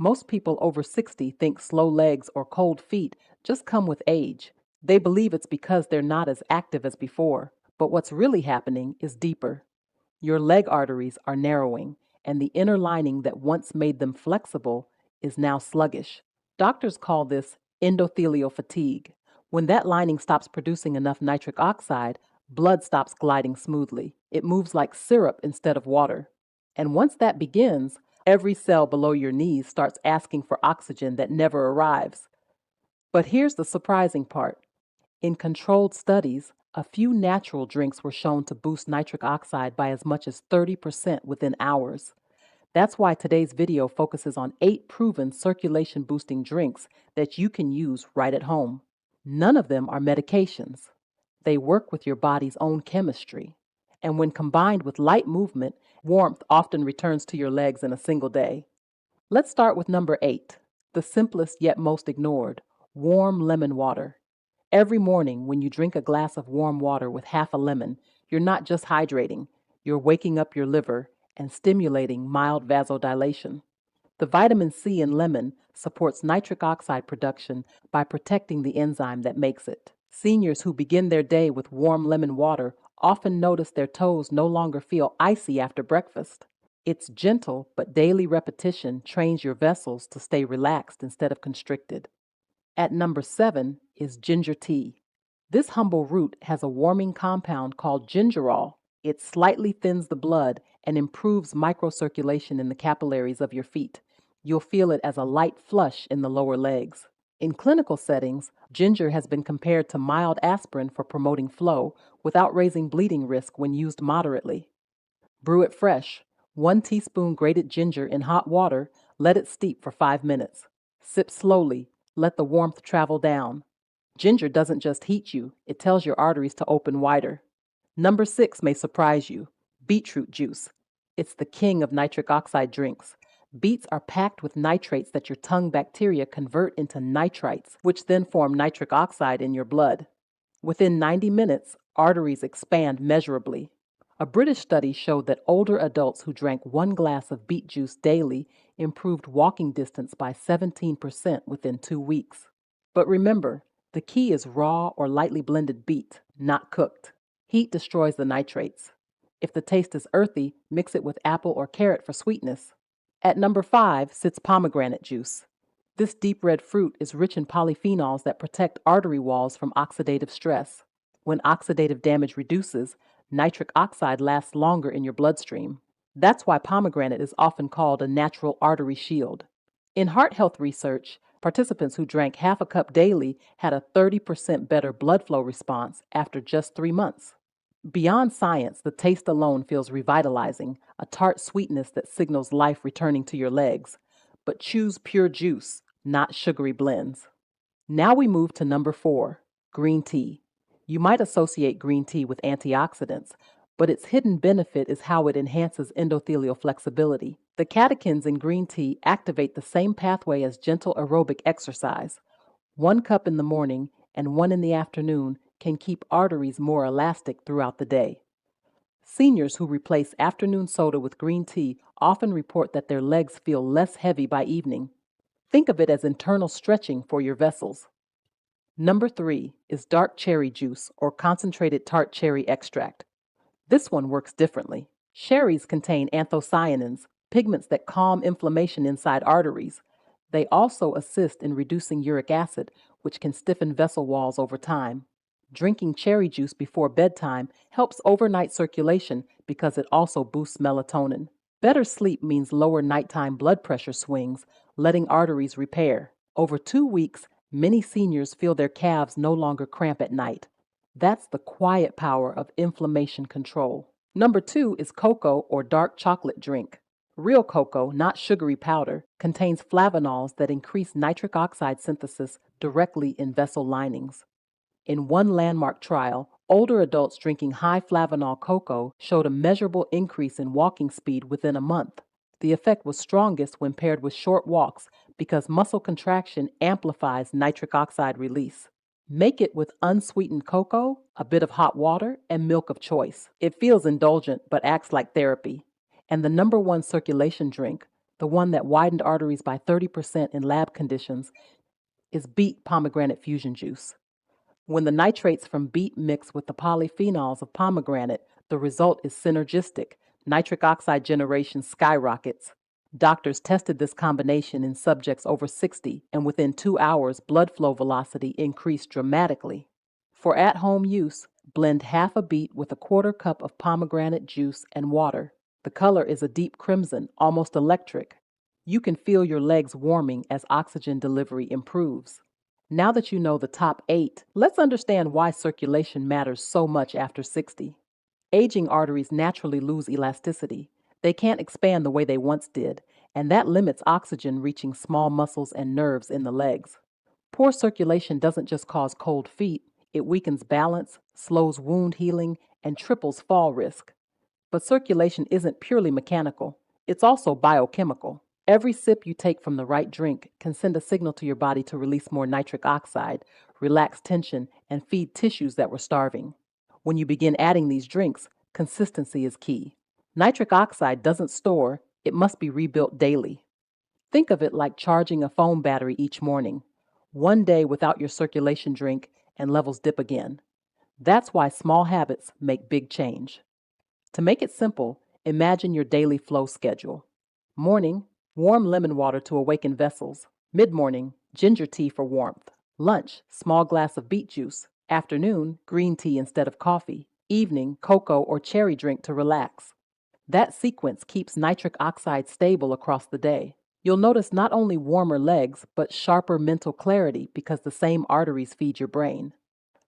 Most people over 60 think slow legs or cold feet just come with age. They believe it's because they're not as active as before. But what's really happening is deeper. Your leg arteries are narrowing, and the inner lining that once made them flexible is now sluggish. Doctors call this endothelial fatigue. When that lining stops producing enough nitric oxide, blood stops gliding smoothly. It moves like syrup instead of water. And once that begins, every cell below your knees starts asking for oxygen that never arrives. But here's the surprising part. In controlled studies, a few natural drinks were shown to boost nitric oxide by as much as 30% within hours. That's why today's video focuses on 8 proven circulation boosting drinks that you can use right at home. None of them are medications. They work with your body's own chemistry. And when combined with light movement, warmth often returns to your legs in a single day. Let's start with number 8, the simplest yet most ignored: warm lemon water. Every morning, when you drink a glass of warm water with half a lemon, you're not just hydrating, you're waking up your liver and stimulating mild vasodilation. The vitamin C in lemon supports nitric oxide production by protecting the enzyme that makes it. Seniors who begin their day with warm lemon water often notice their toes no longer feel icy after breakfast. It's gentle, but daily repetition trains your vessels to stay relaxed instead of constricted. At number 7 is ginger tea. This humble root has a warming compound called gingerol. It slightly thins the blood and improves microcirculation in the capillaries of your feet. You'll feel it as a light flush in the lower legs. In clinical settings, ginger has been compared to mild aspirin for promoting flow without raising bleeding risk when used moderately. Brew it fresh. 1 teaspoon grated ginger in hot water, let it steep for 5 minutes. Sip slowly, let the warmth travel down. Ginger doesn't just heat you, it tells your arteries to open wider. Number 6 may surprise you: beetroot juice. It's the king of nitric oxide drinks. Beets are packed with nitrates that your tongue bacteria convert into nitrites, which then form nitric oxide in your blood. Within 90 minutes, arteries expand measurably. A British study showed that older adults who drank 1 glass of beet juice daily improved walking distance by 17% within 2 weeks. But remember, the key is raw or lightly blended beet, not cooked. Heat destroys the nitrates. If the taste is earthy, mix it with apple or carrot for sweetness. At number 5 sits pomegranate juice. This deep red fruit is rich in polyphenols that protect artery walls from oxidative stress. When oxidative damage reduces, nitric oxide lasts longer in your bloodstream. That's why pomegranate is often called a natural artery shield. In heart health research, participants who drank half a cup daily had a 30% better blood flow response after just 3 months. Beyond science, the taste alone feels revitalizing, a tart sweetness that signals life returning to your legs. But choose pure juice, not sugary blends. Now we move to number 4, green tea. You might associate green tea with antioxidants, but its hidden benefit is how it enhances endothelial flexibility. The catechins in green tea activate the same pathway as gentle aerobic exercise. 1 cup in the morning and 1 in the afternoon can keep arteries more elastic throughout the day. Seniors who replace afternoon soda with green tea often report that their legs feel less heavy by evening. Think of it as internal stretching for your vessels. Number 3 is dark cherry juice or concentrated tart cherry extract. This one works differently. Cherries contain anthocyanins, pigments that calm inflammation inside arteries. They also assist in reducing uric acid, which can stiffen vessel walls over time. Drinking cherry juice before bedtime helps overnight circulation because it also boosts melatonin. Better sleep means lower nighttime blood pressure swings, letting arteries repair. Over 2 weeks, many seniors feel their calves no longer cramp at night. That's the quiet power of inflammation control. Number 2 is cocoa or dark chocolate drink. Real cocoa, not sugary powder, contains flavanols that increase nitric oxide synthesis directly in vessel linings. In one landmark trial, older adults drinking high flavanol cocoa showed a measurable increase in walking speed within a month. The effect was strongest when paired with short walks because muscle contraction amplifies nitric oxide release. Make it with unsweetened cocoa, a bit of hot water, and milk of choice. It feels indulgent but acts like therapy. And the number 1 circulation drink, the one that widened arteries by 30% in lab conditions, is beet pomegranate fusion juice. When the nitrates from beet mix with the polyphenols of pomegranate, the result is synergistic. Nitric oxide generation skyrockets. Doctors tested this combination in subjects over 60, and within 2 hours, blood flow velocity increased dramatically. For at home use, blend half a beet with a quarter cup of pomegranate juice and water. The color is a deep crimson, almost electric. You can feel your legs warming as oxygen delivery improves. Now that you know the top 8, let's understand why circulation matters so much after 60. Aging arteries naturally lose elasticity. They can't expand the way they once did, and that limits oxygen reaching small muscles and nerves in the legs. Poor circulation doesn't just cause cold feet, it weakens balance, slows wound healing, and triples fall risk. But circulation isn't purely mechanical, it's also biochemical. Every sip you take from the right drink can send a signal to your body to release more nitric oxide, relax tension, and feed tissues that were starving. When you begin adding these drinks, consistency is key. Nitric oxide doesn't store, it must be rebuilt daily. Think of it like charging a phone battery each morning. One day without your circulation drink, and levels dip again. That's why small habits make big change. To make it simple, imagine your daily flow schedule. Morning, warm lemon water to awaken vessels. Mid-morning, ginger tea for warmth. Lunch, small glass of beet juice. Afternoon, green tea instead of coffee. Evening, cocoa or cherry drink to relax. That sequence keeps nitric oxide stable across the day. You'll notice not only warmer legs, but sharper mental clarity because the same arteries feed your brain.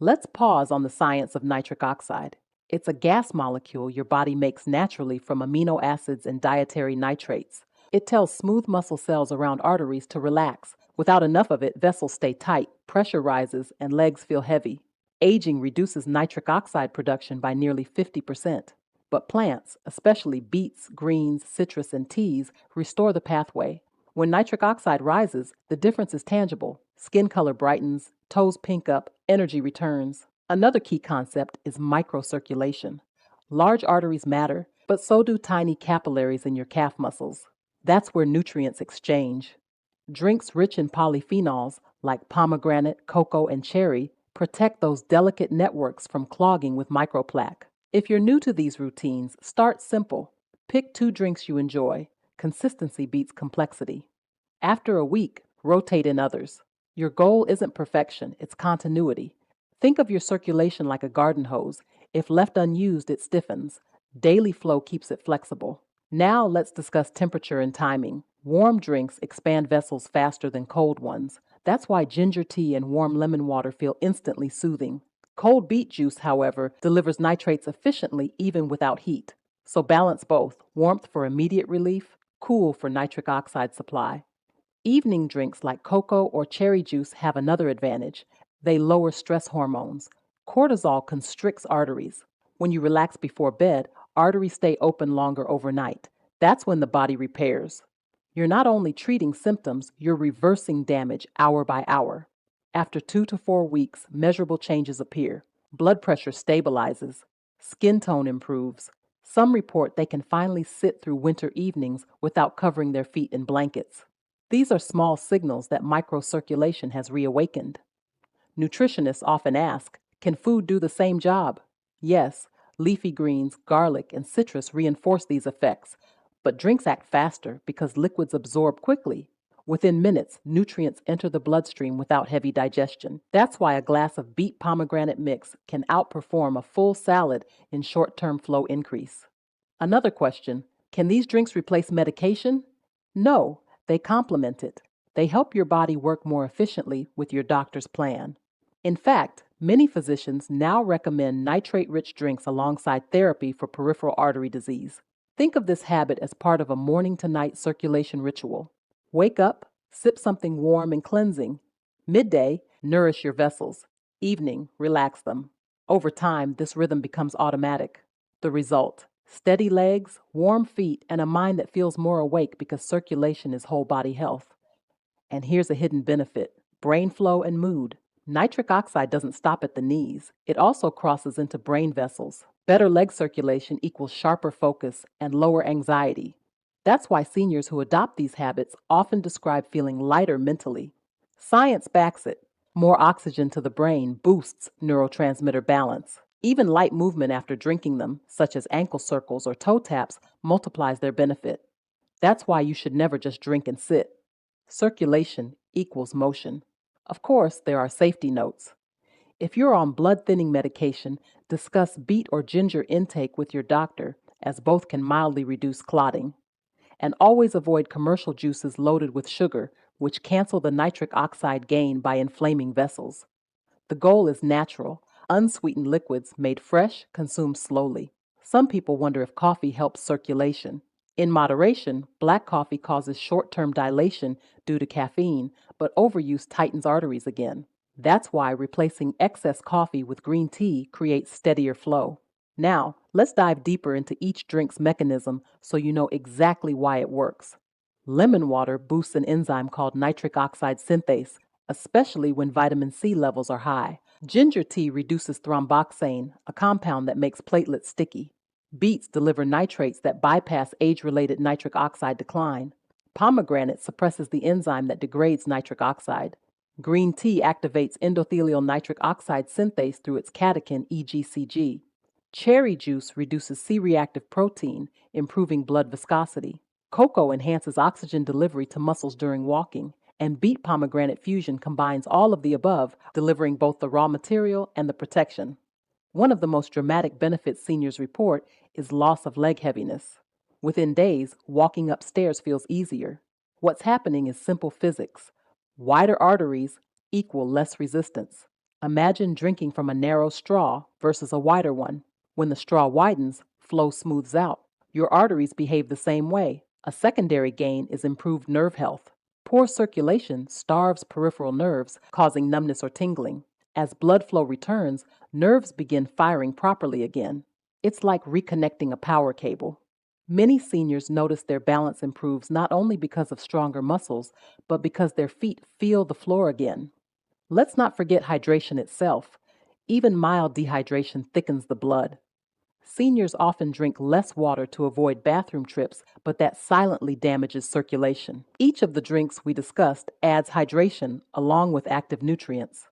Let's pause on the science of nitric oxide. It's a gas molecule your body makes naturally from amino acids and dietary nitrates. It tells smooth muscle cells around arteries to relax. Without enough of it, vessels stay tight, pressure rises, and legs feel heavy. Aging reduces nitric oxide production by nearly 50%. But plants, especially beets, greens, citrus, and teas, restore the pathway. When nitric oxide rises, the difference is tangible. Skin color brightens, toes pink up, energy returns. Another key concept is microcirculation. Large arteries matter, but so do tiny capillaries in your calf muscles. That's where nutrients exchange. Drinks rich in polyphenols, like pomegranate, cocoa, and cherry, protect those delicate networks from clogging with microplaque. If you're new to these routines, start simple. Pick 2 drinks you enjoy. Consistency beats complexity. After a week, rotate in others. Your goal isn't perfection, it's continuity. Think of your circulation like a garden hose. If left unused, it stiffens. Daily flow keeps it flexible. Now let's discuss temperature and timing. Warm drinks expand vessels faster than cold ones. That's why ginger tea and warm lemon water feel instantly soothing. Cold beet juice, however, delivers nitrates efficiently even without heat. So balance both, warmth for immediate relief, cool for nitric oxide supply. Evening drinks like cocoa or cherry juice have another advantage. They lower stress hormones. Cortisol constricts arteries. When you relax before bed, arteries stay open longer overnight. That's when the body repairs. You're not only treating symptoms, you're reversing damage hour by hour. After 2 to 4 weeks, measurable changes appear. Blood pressure stabilizes. Skin tone improves. Some report they can finally sit through winter evenings without covering their feet in blankets. These are small signals that microcirculation has reawakened. Nutritionists often ask, can food do the same job? Yes, leafy greens, garlic, and citrus reinforce these effects, but drinks act faster because liquids absorb quickly. Within minutes, nutrients enter the bloodstream without heavy digestion. That's why a glass of beet pomegranate mix can outperform a full salad in short-term flow increase. Another question, can these drinks replace medication? No, they complement it. They help your body work more efficiently with your doctor's plan. In fact, many physicians now recommend nitrate-rich drinks alongside therapy for peripheral artery disease. Think of this habit as part of a morning-to-night circulation ritual. Wake up, sip something warm and cleansing. Midday, nourish your vessels. Evening, relax them. Over time, this rhythm becomes automatic. The result, steady legs, warm feet, and a mind that feels more awake because circulation is whole body health. And here's a hidden benefit, brain flow and mood. Nitric oxide doesn't stop at the knees. It also crosses into brain vessels. Better leg circulation equals sharper focus and lower anxiety. That's why seniors who adopt these habits often describe feeling lighter mentally. Science backs it. More oxygen to the brain boosts neurotransmitter balance. Even light movement after drinking them, such as ankle circles or toe taps, multiplies their benefit. That's why you should never just drink and sit. Circulation equals motion. Of course, there are safety notes. If you're on blood thinning medication, discuss beet or ginger intake with your doctor, as both can mildly reduce clotting. And always avoid commercial juices loaded with sugar, which cancel the nitric oxide gain by inflaming vessels. The goal is natural, unsweetened liquids made fresh, consumed slowly. Some people wonder if coffee helps circulation. In moderation, black coffee causes short term dilation due to caffeine, but overuse tightens arteries again. That's why replacing excess coffee with green tea creates steadier flow. Now, let's dive deeper into each drink's mechanism so you know exactly why it works. Lemon water boosts an enzyme called nitric oxide synthase, especially when vitamin C levels are high. Ginger tea reduces thromboxane, a compound that makes platelets sticky. Beets deliver nitrates that bypass age related nitric oxide decline. Pomegranate suppresses the enzyme that degrades nitric oxide. Green tea activates endothelial nitric oxide synthase through its catechin EGCG. Cherry juice reduces C reactive protein, improving blood viscosity. Cocoa enhances oxygen delivery to muscles during walking, and beet pomegranate fusion combines all of the above, delivering both the raw material and the protection. One of the most dramatic benefits seniors report is loss of leg heaviness. Within days, walking upstairs feels easier. What's happening is simple physics. Wider arteries equal less resistance. Imagine drinking from a narrow straw versus a wider one. When the straw widens, flow smooths out. Your arteries behave the same way. A secondary gain is improved nerve health. Poor circulation starves peripheral nerves, causing numbness or tingling. As blood flow returns, nerves begin firing properly again. It's like reconnecting a power cable. Many seniors notice their balance improves not only because of stronger muscles, but because their feet feel the floor again. Let's not forget hydration itself. Even mild dehydration thickens the blood. Seniors often drink less water to avoid bathroom trips, but that silently damages circulation. Each of the drinks we discussed adds hydration along with active nutrients.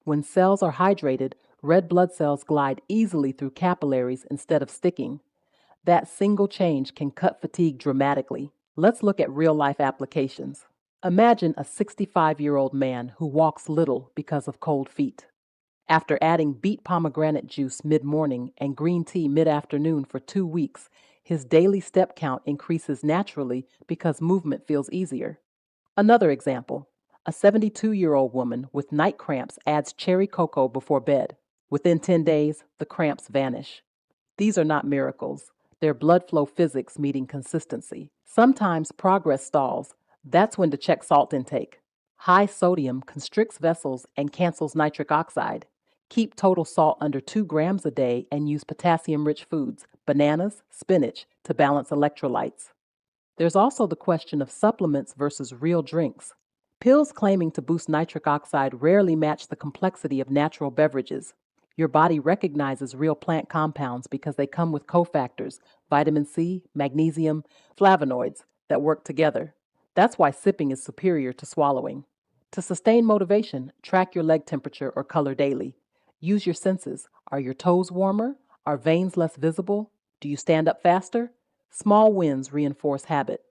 When cells are hydrated, red blood cells glide easily through capillaries instead of sticking. That single change can cut fatigue dramatically. Let's look at real life applications. Imagine a 65-year-old man who walks little because of cold feet. After adding beet pomegranate juice mid morning and green tea mid afternoon for 2 weeks, his daily step count increases naturally because movement feels easier. Another example, a 72-year-old woman with night cramps adds cherry cocoa before bed. Within 10 days, the cramps vanish. These are not miracles. They're blood flow physics meeting consistency. Sometimes progress stalls. That's when to check salt intake. High sodium constricts vessels and cancels nitric oxide. Keep total salt under 2 grams a day and use potassium-rich foods, bananas, spinach, to balance electrolytes. There's also the question of supplements versus real drinks. Pills claiming to boost nitric oxide rarely match the complexity of natural beverages. Your body recognizes real plant compounds because they come with cofactors, vitamin C, magnesium, flavonoids, that work together. That's why sipping is superior to swallowing. To sustain motivation, track your leg temperature or color daily. Use your senses. Are your toes warmer? Are veins less visible? Do you stand up faster? Small wins reinforce habit.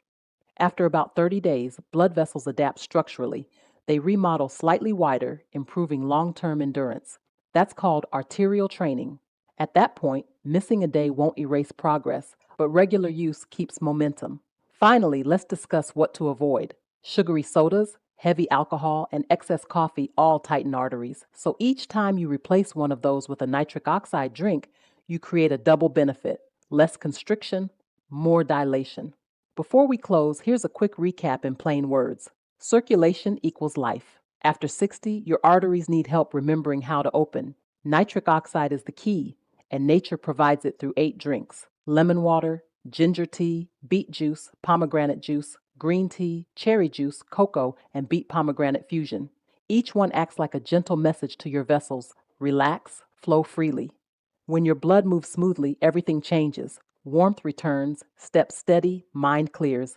After about 30 days, blood vessels adapt structurally. They remodel slightly wider, improving long term endurance. That's called arterial training. At that point, missing a day won't erase progress, but regular use keeps momentum. Finally, let's discuss what to avoid. Sugary sodas, heavy alcohol, and excess coffee all tighten arteries. So each time you replace one of those with a nitric oxide drink, you create a double benefit: less constriction, more dilation. Before we close, here's a quick recap in plain words. Circulation equals life. After 60, your arteries need help remembering how to open. Nitric oxide is the key, and nature provides it through 8 drinks: lemon water, ginger tea, beet juice, pomegranate juice, green tea, cherry juice, cocoa, and beet pomegranate fusion. Each one acts like a gentle message to your vessels: relax, flow freely. When your blood moves smoothly, everything changes. Warmth returns, step steady, mind clears.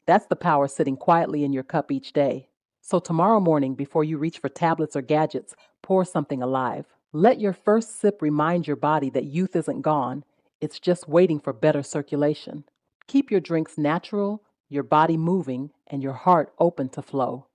That's the power sitting quietly in your cup each day. So tomorrow morning, before you reach for tablets or gadgets, pour something alive. Let your first sip remind your body that youth isn't gone, it's just waiting for better circulation. Keep your drinks natural, your body moving, and your heart open to flow.